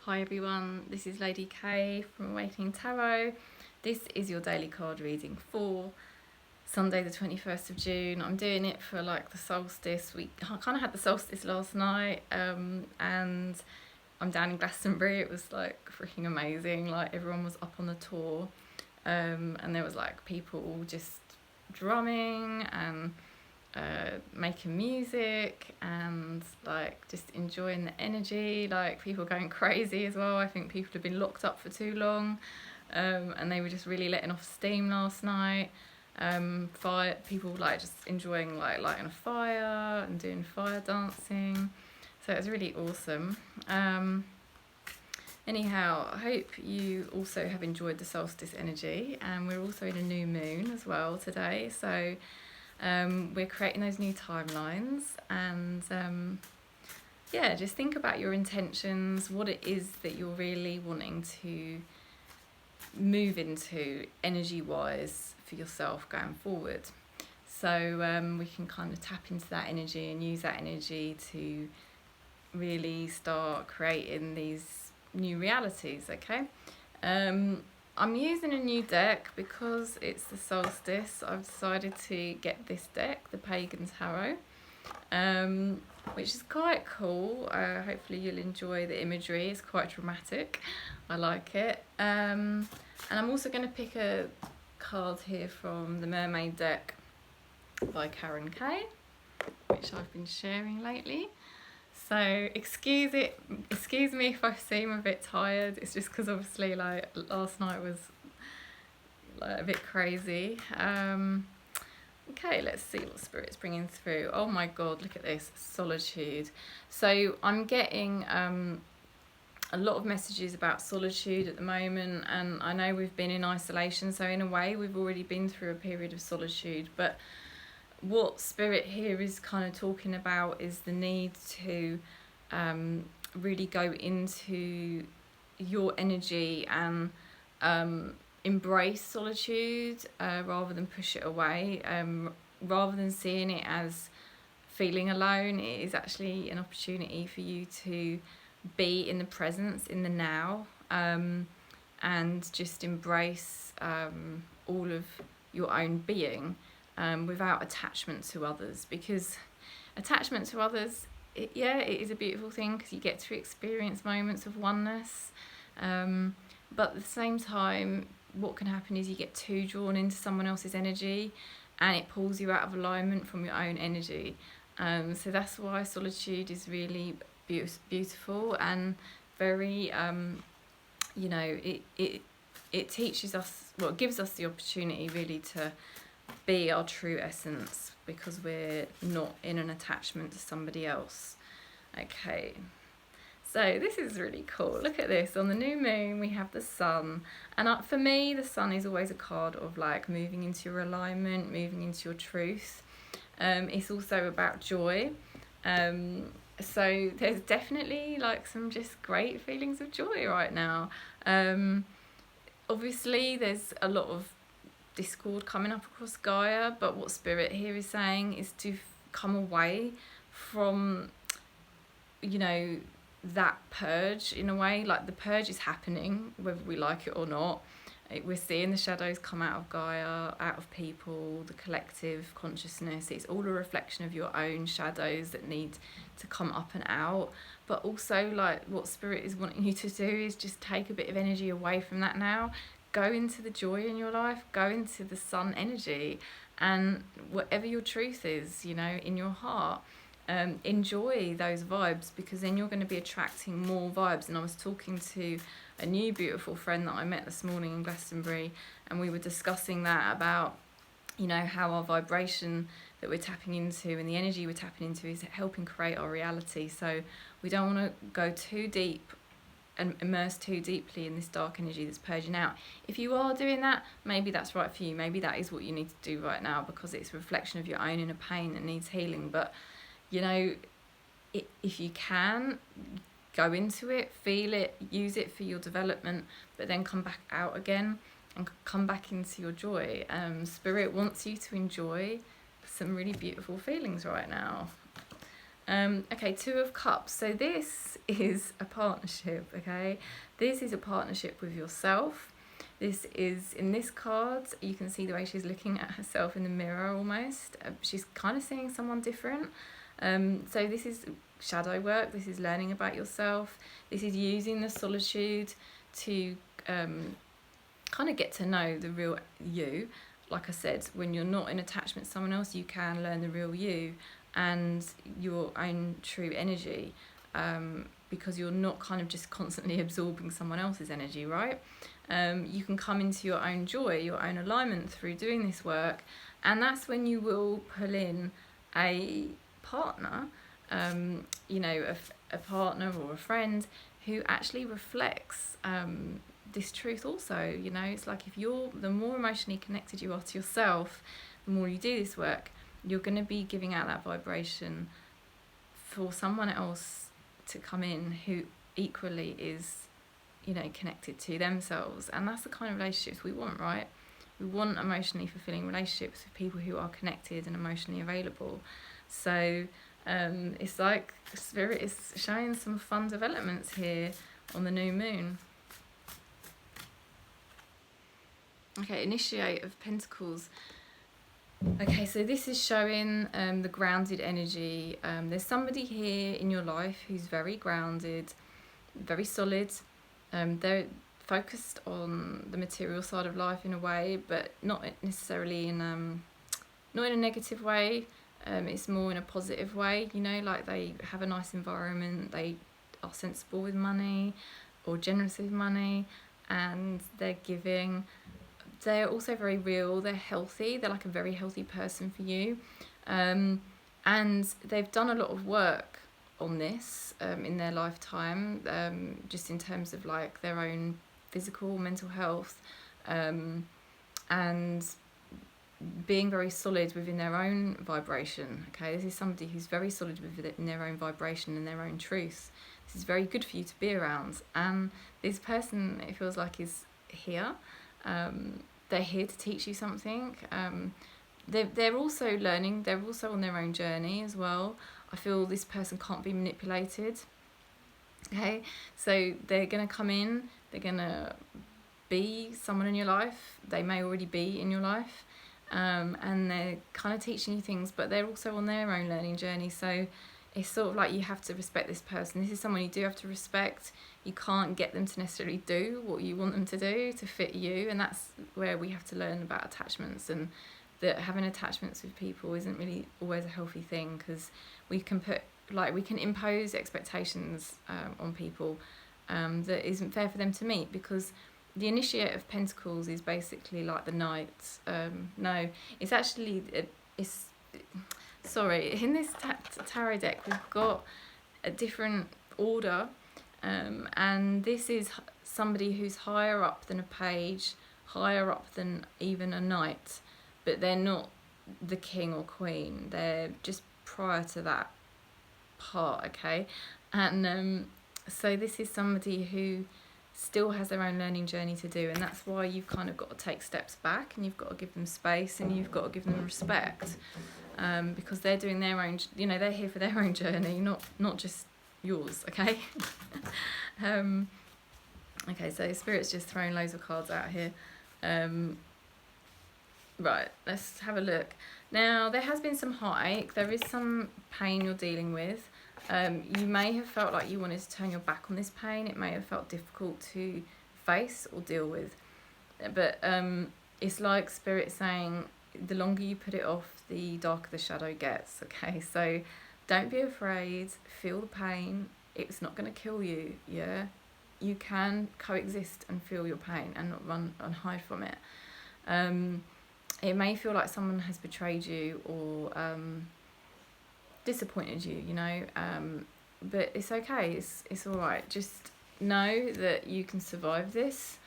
Hi everyone, this is Lady K from Awakening Tarot. This is your daily card reading for Sunday the 21st of June. I'm doing it for like the solstice. I kind of had the solstice last night and I'm down in Glastonbury. It was like freaking amazing. Like everyone was up on the tour and there was like people all just drumming and making music and like just enjoying the energy, like people going crazy as well. I think people have been locked up for too long and they were just really letting off steam last night. Fire people like just enjoying like lighting a fire and doing fire dancing, so it was really awesome. Anyhow, I hope you also have enjoyed the solstice energy, and we're also in a new moon as well today, so we're creating those new timelines. And yeah, just think about your intentions, what it is that you're really wanting to move into energy wise for yourself going forward. So we can kind of tap into that energy and use that energy to really start creating these new realities. Okay, I'm using a new deck because it's the solstice. I've decided to get this deck, the Pagan Tarot, which is quite cool. Hopefully you'll enjoy the imagery. It's quite dramatic. I like it. And I'm also going to pick a card here from the Mermaid deck by Karen Kay, which I've been sharing lately. So excuse me if I seem a bit tired. It's just because obviously like last night was like a bit crazy. Okay, let's see what Spirit's bringing through. Oh my god, look at this, solitude. So I'm getting a lot of messages about solitude at the moment, and I know we've been in isolation, so in a way we've already been through a period of solitude, but what Spirit here is kind of talking about is the need to really go into your energy and embrace solitude rather than push it away. Rather than seeing it as feeling alone, it is actually an opportunity for you to be in the presence, in the now, and just embrace all of your own being. Without attachment to others, because attachment to others, it is a beautiful thing because you get to experience moments of oneness, but at the same time what can happen is you get too drawn into someone else's energy and it pulls you out of alignment from your own energy. So that's why solitude is really beautiful and very it teaches us, well, it gives us the opportunity really to be our true essence because we're not in an attachment to somebody else. Okay, so this is really cool. Look at this. On the new moon we have the sun, and for me the sun is always a card of like moving into your alignment, moving into your truth. It's also about joy. So there's definitely like some just great feelings of joy right now. Obviously there's a lot of discord coming up across Gaia, but what Spirit here is saying is to come away from that purge. In a way, like the purge is happening whether we like it or not. We're seeing the shadows come out of Gaia, out of people, the collective consciousness. It's all a reflection of your own shadows that need to come up and out. But also like what Spirit is wanting you to do is just take a bit of energy away from that now. Go into the joy in your life, go into the sun energy, and whatever your truth is, in your heart, enjoy those vibes, because then you're going to be attracting more vibes. And I was talking to a new beautiful friend that I met this morning in Glastonbury, and we were discussing that about, how our vibration that we're tapping into and the energy we're tapping into is helping create our reality. So we don't want to go too deep and immerse too deeply in this dark energy that's purging out. If you are doing that, maybe that's right for you. Maybe that is what you need to do right now because it's a reflection of your own inner pain that needs healing. But if you can, go into it, feel it, use it for your development, but then come back out again and come back into your joy. Spirit wants you to enjoy some really beautiful feelings right now. Okay, Two of Cups. So this is a partnership, okay? This is a partnership with yourself. This is, in this card, you can see the way she's looking at herself in the mirror almost. She's kind of seeing someone different. So this is shadow work. This is learning about yourself. This is using the solitude to kind of get to know the real you. Like I said, when you're not in attachment to someone else, you can learn the real you and your own true energy, because you're not kind of just constantly absorbing someone else's energy, right? You can come into your own joy, your own alignment through doing this work, and that's when you will pull in a partner, a partner or a friend who actually reflects this truth also. It's like the more emotionally connected you are to yourself, the more you do this work, you're going to be giving out that vibration for someone else to come in who equally is, connected to themselves. And that's the kind of relationships we want, right? We want emotionally fulfilling relationships with people who are connected and emotionally available. So it's like Spirit is showing some fun developments here on the new moon. Okay, Initiate of Pentacles. Okay, so this is showing the grounded energy. There's somebody here in your life who's very grounded, very solid. They're focused on the material side of life in a way, but not necessarily not in a negative way. It's more in a positive way, like they have a nice environment, they are sensible with money or generous with money, and they're giving. They're also very real, they're healthy, they're like a very healthy person for you. And they've done a lot of work on this in their lifetime, just in terms of like their own physical, mental health, and being very solid within their own vibration. Okay, this is somebody who's very solid within their own vibration and their own truth. This is very good for you to be around. And this person, it feels like, is here. They're here to teach you something. They're also learning. They're also on their own journey as well. I feel this person can't be manipulated. Okay, so they're going to come in. They're going to be someone in your life. They may already be in your life. And they're kind of teaching you things, but they're also on their own learning journey. So it's sort of like you have to respect this person. This is someone you do have to respect. You can't get them to necessarily do what you want them to do to fit you, and that's where we have to learn about attachments, and that having attachments with people isn't really always a healthy thing, because we can impose expectations on people that isn't fair for them to meet, because the Initiate of Pentacles is basically like the Knight. No, it's actually in this tarot deck we've got a different order, and this is somebody who's higher up than a page, higher up than even a knight, but they're not the king or queen, they're just prior to that part, okay? And so this is somebody who still has their own learning journey to do, and that's why you've kind of got to take steps back, and you've got to give them space, and you've got to give them respect, because they're doing their own, they're here for their own journey, not just yours, okay? Okay, so Spirit's just throwing loads of cards out here. Right, let's have a look. Now, there has been some heartache, there is some pain you're dealing with. You may have felt like you wanted to turn your back on this pain. It may have felt difficult to face or deal with. But it's like Spirit saying, the longer you put it off, the darker the shadow gets, okay? So don't be afraid, feel the pain. It's not going to kill you, yeah? You can coexist and feel your pain and not run and hide from it. It may feel like someone has betrayed you or disappointed you, but it's okay, it's all right. Just know that you can survive this,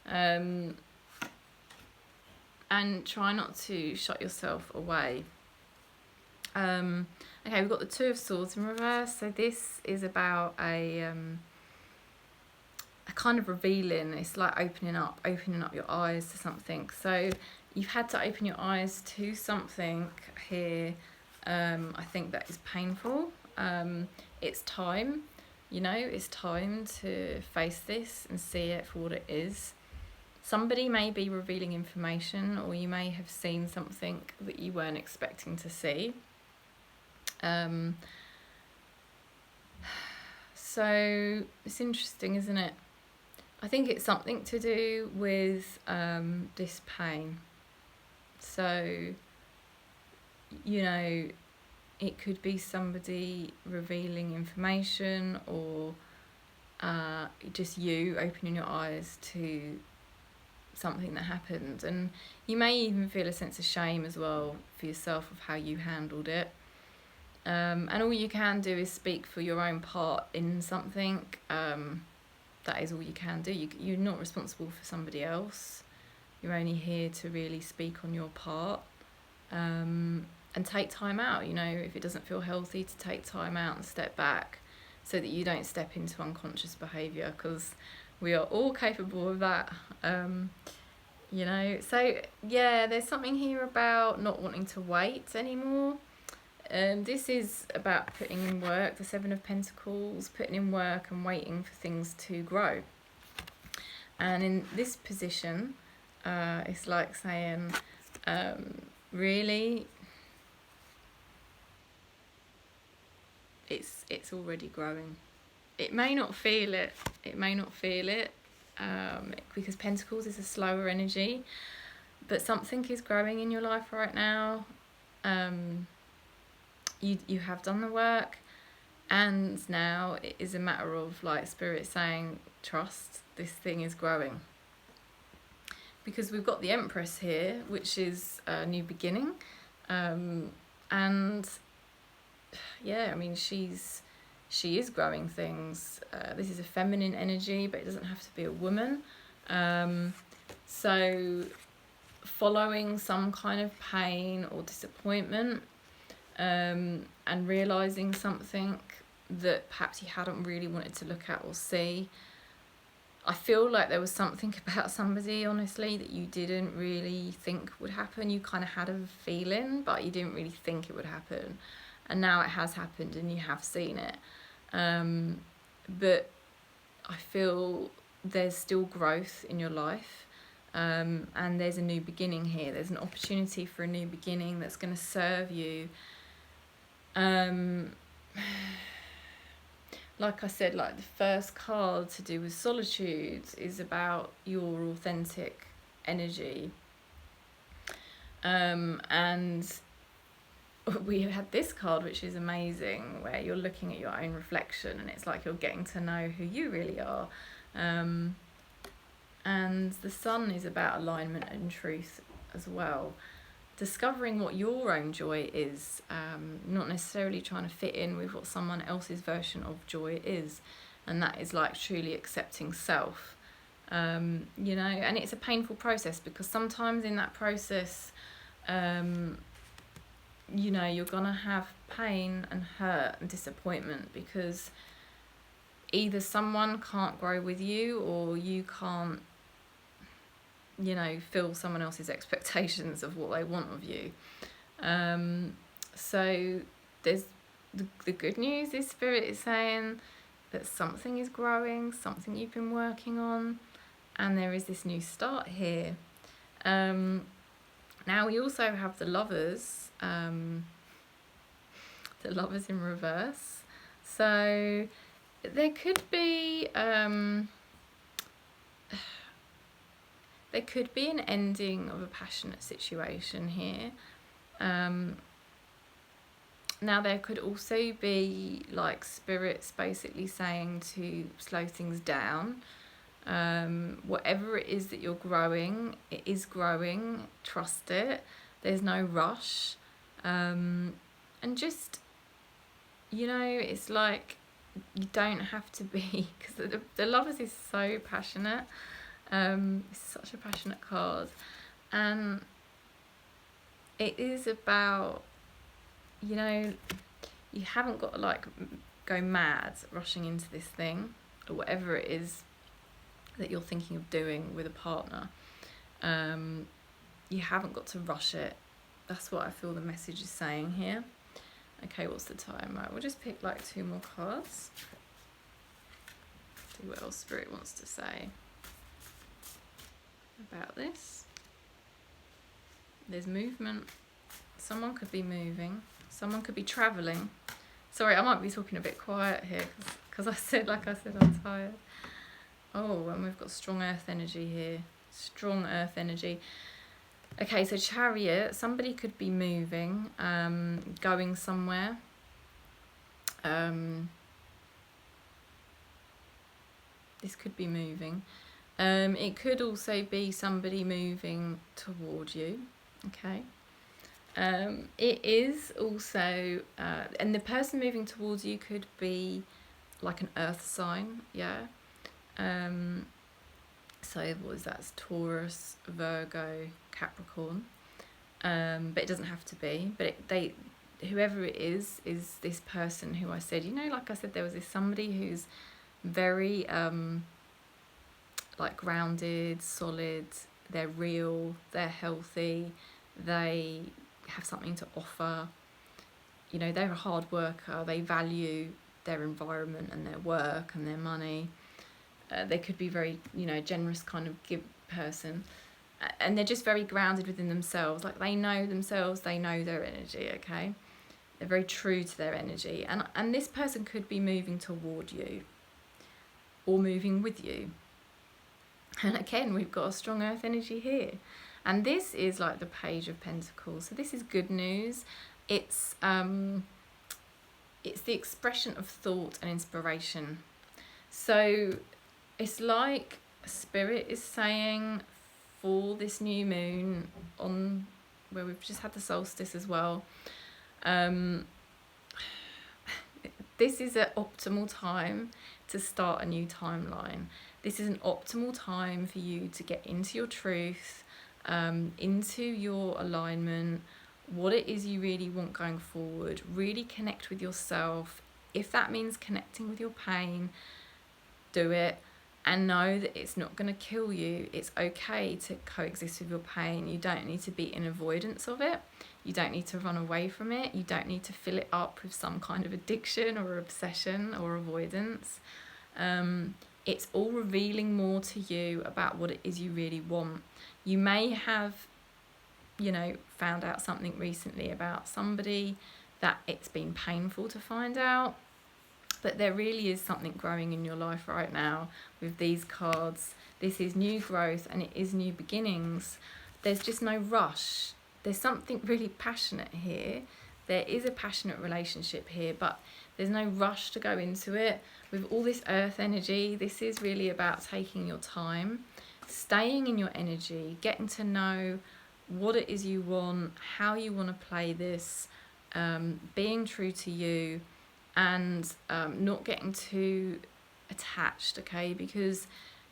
and try not to shut yourself away. Okay, we've got the Two of Swords in reverse. So this is about a kind of revealing. It's like opening up your eyes to something. So you've had to open your eyes to something here. I think that is painful. it's time. It's time to face this and see it for what it is. Somebody may be revealing information, or you may have seen something that you weren't expecting to see. So it's interesting, isn't it? I think it's something to do with this pain. So, it could be somebody revealing information, or just you opening your eyes to something that happened. And you may even feel a sense of shame as well for yourself of how you handled it. And all you can do is speak for your own part in something. That is all you can do. You're not responsible for somebody else. You're only here to really speak on your part, and take time out. If it doesn't feel healthy, to take time out and step back, so that you don't step into unconscious behaviour, because we are all capable of that. So yeah, there's something here about not wanting to wait anymore. This is about putting in work, the Seven of Pentacles, putting in work and waiting for things to grow. And in this position, it's like saying, really, it's already growing. It may not feel it. Because Pentacles is a slower energy, but something is growing in your life right now. You have done the work, and now it is a matter of Spirit saying, trust, this thing is growing. Because we've got the Empress here, which is a new beginning, and yeah, she is growing things. This is a feminine energy, but it doesn't have to be a woman. So following some kind of pain or disappointment, and realising something that perhaps you hadn't really wanted to look at or see. I feel like there was something about somebody, honestly, that you didn't really think would happen. You kind of had a feeling, but you didn't really think it would happen. And now it has happened and you have seen it. But I feel there's still growth in your life. And there's a new beginning here. There's an opportunity for a new beginning that's going to serve you. Like I said, the first card to do with solitude is about your authentic energy. And we had this card, which is amazing, where you're looking at your own reflection, and it's like you're getting to know who you really are. And the Sun is about alignment and truth as well. Discovering what your own joy is, not necessarily trying to fit in with what someone else's version of joy is. And that is truly accepting self. And it's a painful process, because sometimes in that process, you're gonna have pain and hurt and disappointment, because either someone can't grow with you, or you can't fill someone else's expectations of what they want of you. So there's the good news is Spirit is saying that something is growing, something you've been working on, and there is this new start here. Now we also have the Lovers, in reverse. So there could be an ending of a passionate situation here. Now there could also be spirits basically saying to slow things down. Whatever it is that you're growing, it is growing. Trust it. There's no rush. And just, it's you don't have to be, because the Lovers is so passionate. It's such a passionate card, and it is about, you haven't got to go mad rushing into this thing, or whatever it is that you're thinking of doing with a partner. You haven't got to rush it. That's what I feel the message is saying here. Okay, what's the time? Right, we'll just pick like 2 more cards. See what else Spirit wants to say about this. There's movement. Someone could be moving. Someone could be travelling. Sorry, I might be talking a bit quiet here because like I said, I'm tired. Oh, and we've got strong earth energy here. Strong earth energy. Okay, so Chariot, somebody could be moving, going somewhere. This could be moving. It could also be somebody moving toward you. Okay. It is also, and the person moving towards you could be like an earth sign, yeah. So what is that? It's Taurus, Virgo, Capricorn. But it doesn't have to be. But whoever it is this person who I said, like I said, there was this somebody who's very like grounded, solid. They're real. They're healthy. They have something to offer. They're a hard worker. They value their environment and their work and their money. They could be very, generous kind of give person. And they're just very grounded within themselves. Like, they know themselves, they know their energy, okay? They're very true to their energy. And this person could be moving toward you or moving with you. And again, we've got a strong earth energy here. And this is like the Page of Pentacles. So this is good news. It's the expression of thought and inspiration. So it's like Spirit is saying for this new moon on where we've just had the solstice as well. This is an optimal time to start a new timeline. This is an optimal time for you to get into your truth, into your alignment, what it is you really want going forward, really connect with yourself. If that means connecting with your pain, do it, and know that it's not going to kill you. It's okay to coexist with your pain. You don't need to be in avoidance of it. You don't need to run away from it. You don't need to fill it up with some kind of addiction or obsession or avoidance. It's all revealing more to you about what it is you really want. You may have, found out something recently about somebody that it's been painful to find out. But there really is something growing in your life right now with these cards. This is new growth and it is new beginnings. There's just no rush. There's something really passionate here. There is a passionate relationship here, but there's no rush to go into it. With all this earth energy, this is really about taking your time, staying in your energy, getting to know what it is you want, how you want to play this, being true to you, and not getting too attached, okay? Because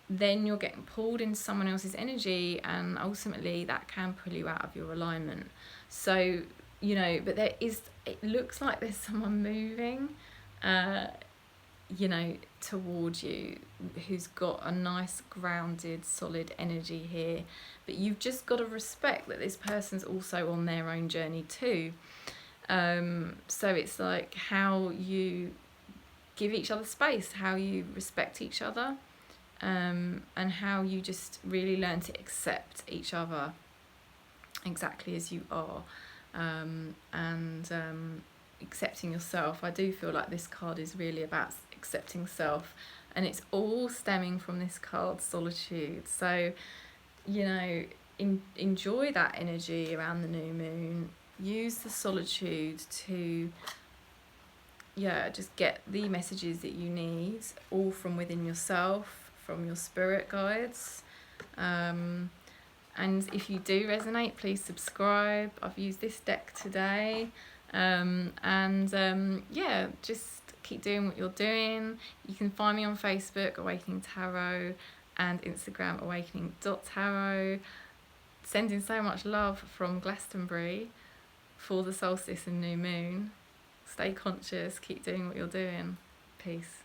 then you're getting pulled into someone else's energy, and ultimately that can pull you out of your alignment. So, but it looks like there's someone moving, towards you who's got a nice, grounded, solid energy here. But you've just got to respect that this person's also on their own journey too. So it's like how you give each other space, how you respect each other, and how you just really learn to accept each other exactly as you are, and accepting yourself. I do feel like this card is really about accepting self, and it's all stemming from this card, Solitude. So, enjoy that energy around the new moon. Use the solitude to just get the messages that you need, all from within yourself, from your spirit guides. And if you do resonate, please subscribe. I've used this deck today. Just keep doing what you're doing. You can find me on Facebook, Awakening Tarot, and Instagram, awakening.tarot. Sending so much love from Glastonbury for the solstice and new moon. Stay conscious, keep doing what you're doing. Peace.